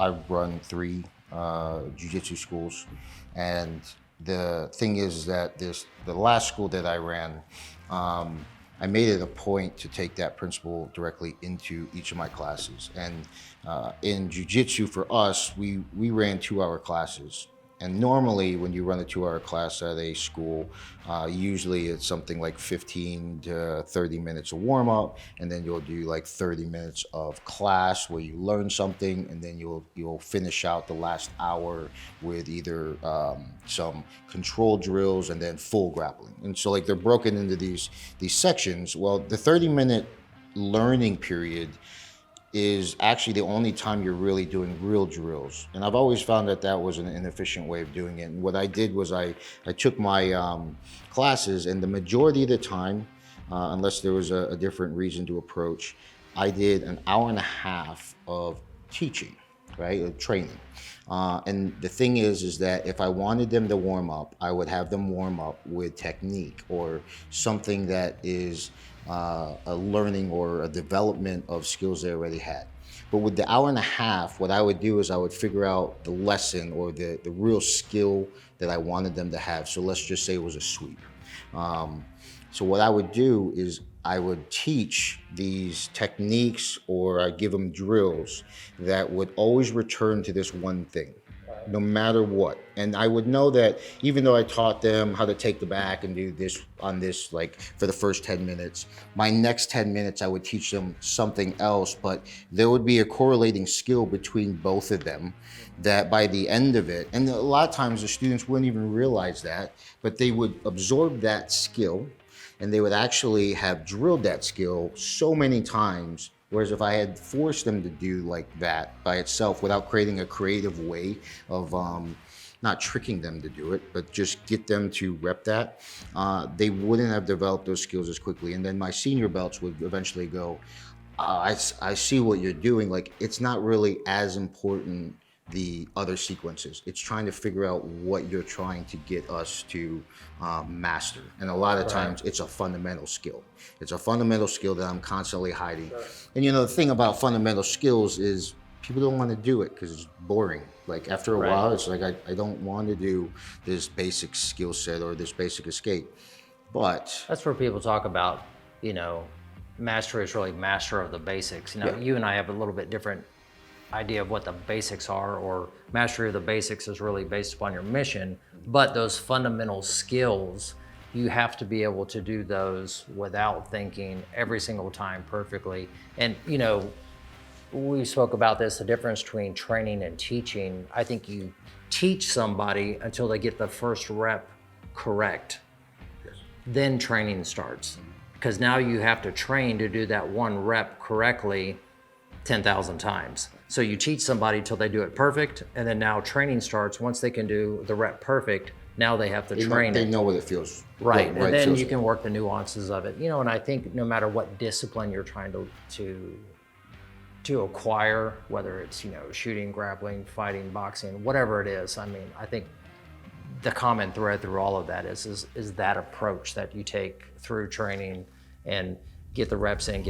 I run 3 Jiu-Jitsu schools, and the thing is that the last school that I ran, I made it a point to take that principle directly into each of my classes. And in Jiu-Jitsu for us, we ran 2-hour classes. And normally when you run a 2-hour class at a school, usually it's something like 15 to 30 minutes of warm up, and then you'll do like 30 minutes of class where you learn something, and then you'll finish out the last hour with either some control drills and then full grappling. And so like they're broken into these sections. Well, the 30-minute learning period is actually the only time you're really doing real drills. And I've always found that that was an inefficient way of doing it. And what I did was I took my classes, and the majority of the time, unless there was a different reason to approach, I did an hour and a half of teaching, right, of training. And the thing is that if I wanted them to warm up, I would have them warm up with technique or something that is a learning or a development of skills they already had. But with the hour and a half, what I would do is I would figure out the lesson or the real skill that I wanted them to have. So let's just say it was a sweep. So what I would do is I would teach these techniques, or I give them drills that would always return to this one thing, no matter what. And I would know that even though I taught them how to take the back and do this on this, like for the first 10 minutes, my next 10 minutes, I would teach them something else, but there would be a correlating skill between both of them that by the end of it, and a lot of times the students wouldn't even realize that, but they would absorb that skill and they would actually have drilled that skill so many times. Whereas if I had forced them to do like that by itself without creating a creative way of not tricking them to do it, but just get them to rep that, they wouldn't have developed those skills as quickly. And then my senior belts would eventually go, I see what you're doing. Like, it's not really as important the other sequences. It's trying to figure out what you're trying to get us to master. And a lot of times it's a fundamental skill. It's a fundamental skill that I'm constantly hiding. Sure. And the thing about fundamental skills is people don't want to do it because it's boring. Like after a while, it's like, I don't want to do this basic skill set or this basic escape. But that's where people talk about, mastery is really master of the basics. You and I have a little bit different idea of what the basics are, or mastery of the basics is really based upon your mission, but those fundamental skills, you have to be able to do those without thinking every single time perfectly. And we spoke about this, the difference between training and teaching. I think you teach somebody until they get the first rep correct. Yes. Then training starts, because now you have to train to do that one rep correctly 10,000 times. So you teach somebody till they do it perfect, and then now training starts. Once they can do the rep perfect, now they have to train They it. know what it feels. Right, and then you can work the nuances of it. And I think no matter what discipline you're trying to acquire, whether it's, shooting, grappling, fighting, boxing, whatever it is, I think the common thread through all of that is that approach that you take through training and get the reps in,